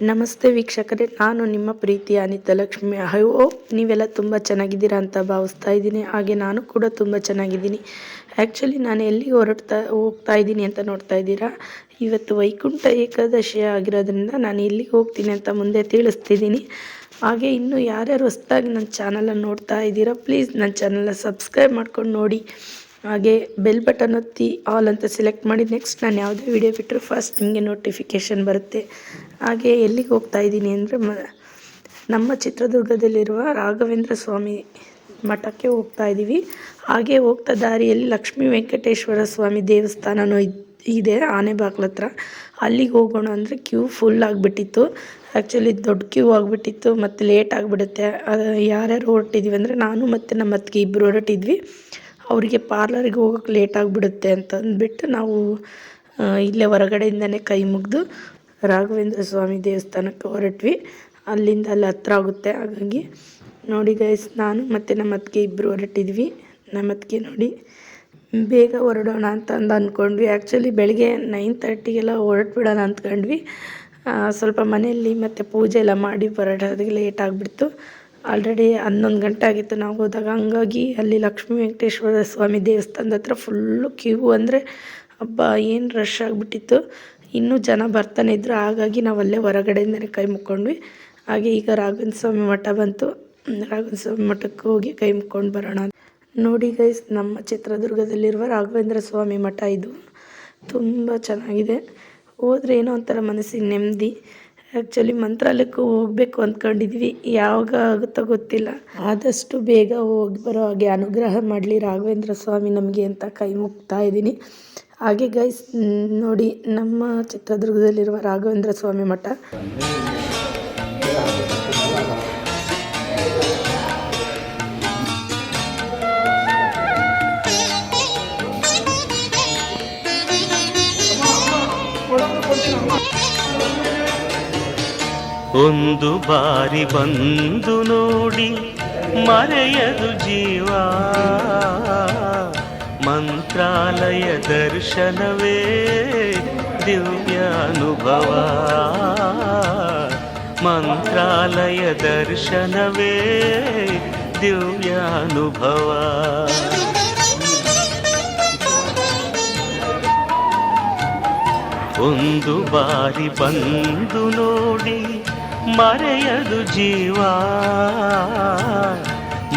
ನಮಸ್ತೆ ವೀಕ್ಷಕರೇ, ನಾನು ನಿಮ್ಮ ಪ್ರೀತಿಯ ಅನಿತಾ ಲಕ್ಷ್ಮಿ. ಐ ಹೋಪ್ ನೀವೆಲ್ಲ ತುಂಬ ಚೆನ್ನಾಗಿದ್ದೀರಾ ಅಂತ ಭಾವಿಸ್ತಾ ಇದ್ದೀನಿ. ಹಾಗೆ ನಾನು ಕೂಡ ತುಂಬ ಚೆನ್ನಾಗಿದ್ದೀನಿ. ಆ್ಯಕ್ಚುಲಿ ನಾನು ಎಲ್ಲಿಗೆ ಹೋಗ್ತಾ ಇದ್ದೀನಿ ಅಂತ ನೋಡ್ತಾ ಇದ್ದೀರಾ. ಇವತ್ತು ವೈಕುಂಠ ಏಕಾದಶಿ ಆಗಿರೋದ್ರಿಂದ ನಾನು ಎಲ್ಲಿಗೆ ಹೋಗ್ತೀನಿ ಅಂತ ಮುಂದೆ ತಿಳಿಸ್ತಿದ್ದೀನಿ. ಹಾಗೆ ಇನ್ನೂ ಯಾರ್ಯಾರು ಹೊಸದಾಗಿ ನನ್ನ ಚಾನಲನ್ನು ನೋಡ್ತಾ ಇದ್ದೀರಾ, ಪ್ಲೀಸ್ ನನ್ನ ಚಾನಲ್ನ ಸಬ್ಸ್ಕ್ರೈಬ್ ಮಾಡ್ಕೊಂಡು ನೋಡಿ. ಹಾಗೆ ಬೆಲ್ ಬಟನ್ ಒತ್ತಿ ಆಲ್ ಅಂತ ಸೆಲೆಕ್ಟ್ ಮಾಡಿ. ನೆಕ್ಸ್ಟ್ ನಾನು ಯಾವುದೇ ವಿಡಿಯೋ ಬಿಟ್ಟರು ಫಸ್ಟ್ ನಿಮಗೆ ನೋಟಿಫಿಕೇಷನ್ ಬರುತ್ತೆ. ಹಾಗೆ ಎಲ್ಲಿಗೆ ಹೋಗ್ತಾ ಇದ್ದೀನಿ ಅಂದರೆ ನಮ್ಮ ಚಿತ್ರದುರ್ಗದಲ್ಲಿರುವ ರಾಘವೇಂದ್ರ ಸ್ವಾಮಿ ಮಠಕ್ಕೆ ಹೋಗ್ತಾ ಇದ್ದೀವಿ. ಹಾಗೆ ಹೋಗ್ತಾ ದಾರಿಯಲ್ಲಿ ಲಕ್ಷ್ಮೀ ವೆಂಕಟೇಶ್ವರ ಸ್ವಾಮಿ ದೇವಸ್ಥಾನವೂ ಇದೆ ಆನೆಬಾಗ್ಲ ಹತ್ರ. ಅಲ್ಲಿಗೆ ಹೋಗೋಣ ಅಂದರೆ ಕ್ಯೂ ಫುಲ್ ಆಗಿಬಿಟ್ಟಿತ್ತು. ಆ್ಯಕ್ಚುಲಿ ದೊಡ್ಡ ಕ್ಯೂ ಆಗಿಬಿಟ್ಟಿತ್ತು ಮತ್ತು ಲೇಟ್ ಆಗಿಬಿಡುತ್ತೆ. ಯಾರ್ಯಾರು ಹೊರಟಿದ್ವಿ ಅಂದರೆ ನಾನು ಮತ್ತು ನಮ್ಮ ಅತ್ತಿಗೆ ಇಬ್ಬರು ಹೊರಟಿದ್ವಿ. ಅವರಿಗೆ ಪಾರ್ಲರಿಗೆ ಹೋಗೋಕ್ಕೆ ಲೇಟ್ ಆಗಿಬಿಡುತ್ತೆ ಅಂತ ಅಂದ್ಬಿಟ್ಟು ನಾವು ಇಲ್ಲೇ ಹೊರಗಡೆಯಿಂದನೇ ಕೈ ಮುಗಿದು ರಾಘವೇಂದ್ರ ಸ್ವಾಮಿ ದೇವಸ್ಥಾನಕ್ಕೆ ಹೊರಟ್ವಿ. ಅಲ್ಲಿಂದ ಅಲ್ಲಿ ಹತ್ರ ಆಗುತ್ತೆ. ಹಾಗಾಗಿ ನೋಡಿ ಗೈಸ್, ನಾನು ಮತ್ತು ನಮ್ಮ ಅತ್ತಿಗೆ ಇಬ್ಬರು ಹೊರಟಿದ್ವಿ. ನಮ್ಮ ಅತ್ತಿಗೆ ನೋಡಿ ಬೇಗ ಹೊರಡೋಣ ಅಂತ ಅಂದ್ಕೊಂಡ್ವಿ. ಆ್ಯಕ್ಚುಲಿ ಬೆಳಗ್ಗೆ 9:30ಗೆಲ್ಲ ಹೊರಟ್ಬಿಡೋಣ ಅಂದ್ಕೊಂಡ್ವಿ. ಸ್ವಲ್ಪ ಮನೆಯಲ್ಲಿ ಮತ್ತು ಪೂಜೆ ಎಲ್ಲ ಮಾಡಿ ಹೊರಡೋದಕ್ಕೆ ಲೇಟ್ ಆಗಿಬಿಡ್ತು. ಆಲ್ರೆಡಿ 11 ಗಂಟೆ ಆಗಿತ್ತು ನಾವು ಹೋದಾಗ. ಹಂಗಾಗಿ ಅಲ್ಲಿ ಲಕ್ಷ್ಮೀ ವೆಂಕಟೇಶ್ವರ ಸ್ವಾಮಿ ದೇವಸ್ಥಾನದ ಹತ್ರ ಫುಲ್ಲು ಕ್ಯೂ ಅಂದರೆ ಹಬ್ಬ ಏನು ರಶ್ ಆಗಿಬಿಟ್ಟಿತ್ತು. ಇನ್ನೂ ಜನ ಬರ್ತಾನೆ ಇದ್ದರು. ಹಾಗಾಗಿ ನಾವು ಅಲ್ಲೇ ಹೊರಗಡೆಯಿಂದನೇ ಕೈ ಮುಕ್ಕೊಂಡ್ವಿ. ಹಾಗೆ ಈಗ ರಾಘವೇಂದ್ರ ಸ್ವಾಮಿ ಮಠ ಬಂತು. ರಾಘವೇಂದ್ರ ಸ್ವಾಮಿ ಮಠಕ್ಕೆ ಹೋಗಿ ಕೈ ಮುಕ್ಕೊಂಡು ಬರೋಣ. ನೋಡಿ ಗೈಸ್, ನಮ್ಮ ಚಿತ್ರದುರ್ಗದಲ್ಲಿರುವ ರಾಘವೇಂದ್ರ ಸ್ವಾಮಿ ಮಠ ಇದು ತುಂಬ ಚೆನ್ನಾಗಿದೆ. ಹೋದರೆ ಏನೋ ಒಂಥರ ಮನಸ್ಸಿಗೆ ನೆಮ್ಮದಿ. ಆ್ಯಕ್ಚುಲಿ ಮಂತ್ರಾಲಯಕ್ಕೂ ಹೋಗಬೇಕು ಅಂದ್ಕೊಂಡಿದ್ವಿ, ಯಾವಾಗ ಆಗುತ್ತೋ ಗೊತ್ತಿಲ್ಲ. ಆದಷ್ಟು ಬೇಗ ಹೋಗಿ ಬರೋ ಹಾಗೆ ಅನುಗ್ರಹ ಮಾಡಲಿ ರಾಘವೇಂದ್ರ ಸ್ವಾಮಿ ನಮಗೆ ಅಂತ ಕೈ ಮುಗ್ತಾ ಇದ್ದೀನಿ. ಹಾಗೆ ಗೈಸ್ ನೋಡಿ, ನಮ್ಮ ಚಿತ್ರದುರ್ಗದಲ್ಲಿರುವ ರಾಘವೇಂದ್ರ ಸ್ವಾಮಿ ಮಠ ಒಂದು ಬಾರಿ ಬಂದು ನೋಡಿ ಮರೆಯದು ಜೀವ, ಮಂತ್ರಾಲಯ ದರ್ಶನವೇ ದಿವ್ಯ ಅನುಭವ, ಮಂತ್ರಾಲಯ ದರ್ಶನವೇ ದಿವ್ಯ ಅನುಭವ. ಒಂದು ಬಾರಿ ಬಂದು ನೋಡಿ ಮರೆಯದು ಜೀವ,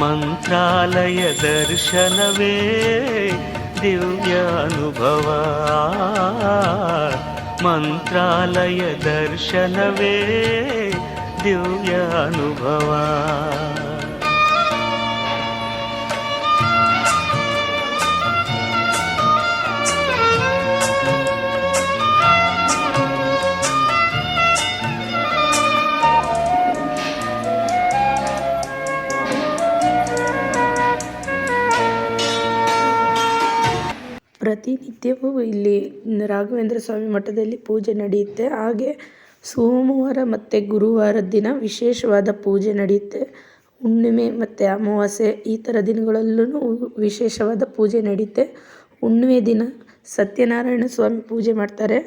ಮಂತ್ರಾಲಯ ದರ್ಶನವೇ ದಿವ್ಯ ಅನುಭವ, ಮಂತ್ರಾಲಯ ದರ್ಶನವೇ ದಿವ್ಯ ಅನುಭವ. ಪ್ರತಿನಿತ್ಯವೂ ಇಲ್ಲಿ ರಾಘವೇಂದ್ರ ಸ್ವಾಮಿ ಮಠದಲ್ಲಿ ಪೂಜೆ ನಡೆಯುತ್ತೆ. ಹಾಗೆ ಸೋಮವಾರ ಮತ್ತು ಗುರುವಾರದ ದಿನ ವಿಶೇಷವಾದ ಪೂಜೆ ನಡೆಯುತ್ತೆ. ಹುಣ್ಣಿಮೆ ಮತ್ತು ಅಮಾವಾಸ್ಯೆ ಈ ಥರ ದಿನಗಳಲ್ಲೂ ವಿಶೇಷವಾದ ಪೂಜೆ ನಡೆಯುತ್ತೆ. ಹುಣ್ಣಿಮೆ ದಿನ ಸತ್ಯನಾರಾಯಣ ಸ್ವಾಮಿ ಪೂಜೆ ಮಾಡ್ತಾರೆ.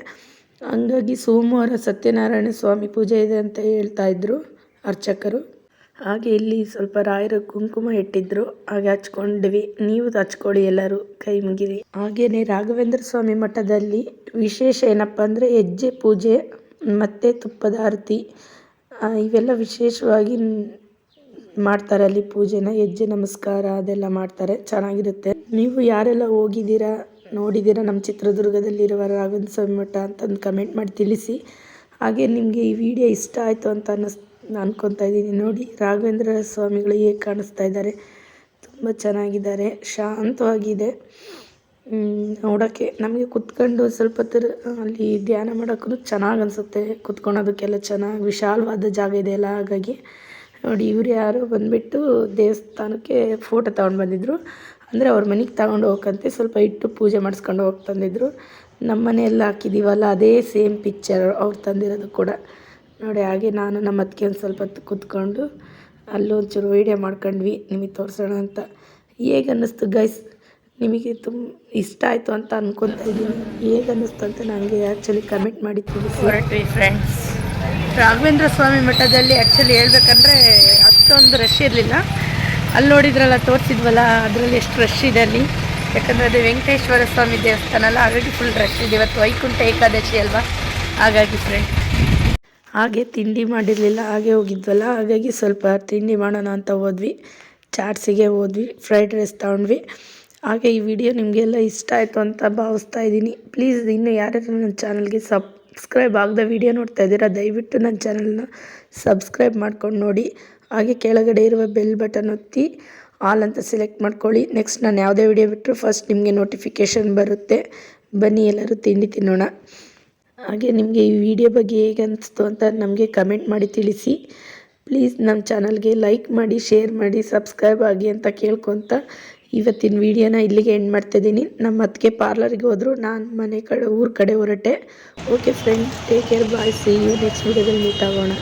ಹಂಗಾಗಿ ಸೋಮವಾರ ಸತ್ಯನಾರಾಯಣ ಸ್ವಾಮಿ ಪೂಜೆ ಇದೆ ಅಂತ ಹೇಳ್ತಾಯಿದ್ರು ಅರ್ಚಕರು. ಹಾಗೆ ಇಲ್ಲಿ ಸ್ವಲ್ಪ ರಾಯರ ಕುಂಕುಮ ಇಟ್ಟಿದ್ರು, ಹಾಗೆ ಹಚ್ಕೊಂಡ್ವಿ. ನೀವು ಹಚ್ಕೊಳ್ಳಿ, ಎಲ್ಲರೂ ಕೈ ಮುಗಿರಿ. ಹಾಗೆಯೇ ರಾಘವೇಂದ್ರ ಸ್ವಾಮಿ ಮಠದಲ್ಲಿ ವಿಶೇಷ ಏನಪ್ಪ ಅಂದರೆ ಹೆಜ್ಜೆ ಪೂಜೆ ಮತ್ತು ತುಪ್ಪದ ಆರತಿ ಇವೆಲ್ಲ ವಿಶೇಷವಾಗಿ ಮಾಡ್ತಾರೆ ಅಲ್ಲಿ ಪೂಜೆನ. ಹೆಜ್ಜೆ ನಮಸ್ಕಾರ ಅದೆಲ್ಲ ಮಾಡ್ತಾರೆ, ಚೆನ್ನಾಗಿರುತ್ತೆ. ನೀವು ಯಾರೆಲ್ಲ ಹೋಗಿದ್ದೀರಾ, ನೋಡಿದ್ದೀರಾ ನಮ್ಮ ಚಿತ್ರದುರ್ಗದಲ್ಲಿರುವ ರಾಘವೇಂದ್ರ ಸ್ವಾಮಿ ಮಠ ಅಂತಂದು ಕಮೆಂಟ್ ಮಾಡಿ ತಿಳಿಸಿ. ಹಾಗೆ ನಿಮಗೆ ಈ ವಿಡಿಯೋ ಇಷ್ಟ ಆಯಿತು ಅಂತ ಅನ್ಕೊತಾ ಇದ್ದೀನಿ. ನೋಡಿ ರಾಘವೇಂದ್ರ ಸ್ವಾಮಿಗಳು ಹೇಗೆ ಕಾಣಿಸ್ತಾ ಇದ್ದಾರೆ, ತುಂಬ ಚೆನ್ನಾಗಿದ್ದಾರೆ, ಶಾಂತವಾಗಿದೆ ನೋಡೋಕ್ಕೆ. ನಮಗೆ ಕುತ್ಕೊಂಡು ಸ್ವಲ್ಪ ಹೊತ್ತು ಅಲ್ಲಿ ಧ್ಯಾನ ಮಾಡೋಕ್ಕೂ ಚೆನ್ನಾಗಿ ಅನಿಸುತ್ತೆ. ಕುತ್ಕೊಳೋದಕ್ಕೆಲ್ಲ ಚೆನ್ನಾಗಿ ವಿಶಾಲವಾದ ಜಾಗ ಇದೆ ಅಲ್ಲ. ಹಾಗಾಗಿ ನೋಡಿ, ಇವರು ಯಾರೋ ಬಂದುಬಿಟ್ಟು ದೇವಸ್ಥಾನಕ್ಕೆ ಫೋಟೋ ತೊಗೊಂಡು ಬಂದಿದ್ದರು. ಅಂದರೆ ಅವ್ರ ಮನೆಗೆ ತಗೊಂಡು ಹೋಗಕ್ಕಂತೆ ಸ್ವಲ್ಪ ಇಟ್ಟು ಪೂಜೆ ಮಾಡಿಸ್ಕೊಂಡು ಹೋಗಿ ತಂದಿದ್ರು. ನಮ್ಮ ಮನೆಯೆಲ್ಲ ಹಾಕಿದ್ದೀವಲ್ಲ ಅದೇ ಸೇಮ್ ಪಿಕ್ಚರ್ ಅವ್ರು ತಂದಿರೋದು ಕೂಡ ನೋಡಿ. ಹಾಗೆ ನಾನು ನಮ್ಮ ಅತ್ತಿಗೆ ಒಂದು ಸ್ವಲ್ಪ ಹೊತ್ತು ಕೂತ್ಕೊಂಡು ಅಲ್ಲೊಂಚೂರು ವೀಡಿಯೋ ಮಾಡ್ಕೊಂಡ್ವಿ, ನಿಮಗೆ ತೋರಿಸೋಣ ಅಂತ. ಹೇಗೆ ಅನ್ನಿಸ್ತು ಗೈಸ್, ನಿಮಗೆ ಇಷ್ಟ ಆಯಿತು ಅಂತ ಅಂದ್ಕೊತಾ ಇದ್ದೀನಿ. ಹೇಗೆ ಅನ್ನಿಸ್ತು ಅಂತ ನನಗೆ ಆ್ಯಕ್ಚುಲಿ ಕಮೆಂಟ್ ಮಾಡಿ ತಿಳಿಸಿ. ಫ್ರೆಂಡ್ಸ್ ರಾಘವೇಂದ್ರ ಸ್ವಾಮಿ ಮಠದಲ್ಲಿ ಆ್ಯಕ್ಚುಲಿ ಹೇಳ್ಬೇಕಂದ್ರೆ ಅಷ್ಟೊಂದು ರಶ್ ಇರಲಿಲ್ಲ. ಅಲ್ಲಿ ನೋಡಿದ್ರಲ್ಲ ತೋರಿಸಿದ್ವಲ್ಲ, ಅದರಲ್ಲಿ ಎಷ್ಟು ರಶ್ ಇದೆ ಅಲ್ಲಿ. ಯಾಕಂದರೆ ಅದು ವೆಂಕಟೇಶ್ವರ ಸ್ವಾಮಿ ದೇವಸ್ಥಾನ ಅಲ್ಲ, ಹಾಗಾಗಿ ಫುಲ್ ರಶ್ ಇದೆ. ಇವತ್ತು ವೈಕುಂಠ ಏಕಾದಶಿ ಅಲ್ವಾ, ಹಾಗಾಗಿ ಫ್ರೆಂಡ್. ಹಾಗೆ ತಿಂಡಿ ಮಾಡಿರಲಿಲ್ಲ, ಹಾಗೆ ಹೋಗಿದ್ವಲ್ಲ, ಹಾಗಾಗಿ ಸ್ವಲ್ಪ ತಿಂಡಿ ಮಾಡೋಣ ಅಂತ ಹೋದ್ವಿ. ಚಾಟ್ಸಿಗೆ ಹೋದ್ವಿ, ಫ್ರೈಡ್ ರೈಸ್ ತೊಗೊಂಡ್ವಿ. ಹಾಗೆ ಈ ವಿಡಿಯೋ ನಿಮಗೆಲ್ಲ ಇಷ್ಟ ಆಯಿತು ಅಂತ ಭಾವಿಸ್ತಾ ಇದ್ದೀನಿ. ಪ್ಲೀಸ್ ಇನ್ನು ಯಾರ್ಯಾರು ನನ್ನ ಚಾನಲ್ಗೆ ಸಬ್ಸ್ಕ್ರೈಬ್ ಆಗದ ವಿಡಿಯೋ ನೋಡ್ತಾ ಇದ್ದೀರಾ, ದಯವಿಟ್ಟು ನನ್ನ ಚಾನಲ್ನ ಸಬ್ಸ್ಕ್ರೈಬ್ ಮಾಡ್ಕೊಂಡು ನೋಡಿ. ಹಾಗೆ ಕೆಳಗಡೆ ಇರುವ ಬೆಲ್ ಬಟನ್ ಒತ್ತಿ ಆಲ್ ಅಂತ ಸೆಲೆಕ್ಟ್ ಮಾಡ್ಕೊಳ್ಳಿ. ನೆಕ್ಸ್ಟ್ ನಾನು ಯಾವುದೇ ವಿಡಿಯೋ ಬಿಟ್ಟರು ಫಸ್ಟ್ ನಿಮಗೆ ನೋಟಿಫಿಕೇಷನ್ ಬರುತ್ತೆ. ಬನ್ನಿ ಎಲ್ಲರೂ ತಿಂಡಿ ತಿನ್ನೋಣ. ಹಾಗೆ ನಿಮಗೆ ಈ ವಿಡಿಯೋ ಬಗ್ಗೆ ಹೇಗೆ ಅನಿಸ್ತು ಅಂತ ನಮಗೆ ಕಮೆಂಟ್ ಮಾಡಿ ತಿಳಿಸಿ. ಪ್ಲೀಸ್ ನಮ್ಮ ಚಾನಲ್ಗೆ ಲೈಕ್ ಮಾಡಿ, ಶೇರ್ ಮಾಡಿ, ಸಬ್ಸ್ಕ್ರೈಬ್ ಆಗಿ ಅಂತ ಕೇಳ್ಕೊತ ಇವತ್ತಿನ ವಿಡಿಯೋನ ಇಲ್ಲಿಗೆ ಎಂಡ್ ಮಾಡ್ತಾಯಿದ್ದೀನಿ. ನಮ್ಮ ಅತ್ತಿಗೆ ಪಾರ್ಲರ್ಗೆ ಹೋದರು, ನಾನು ಮನೆ ಕಡೆ ಊರ ಕಡೆ ಹೊರಟೆ. Okay friends, take care, bye, see you next ವಿಡಿಯೋದಲ್ಲಿ ಮೀಟ್ ಆಗೋಣ.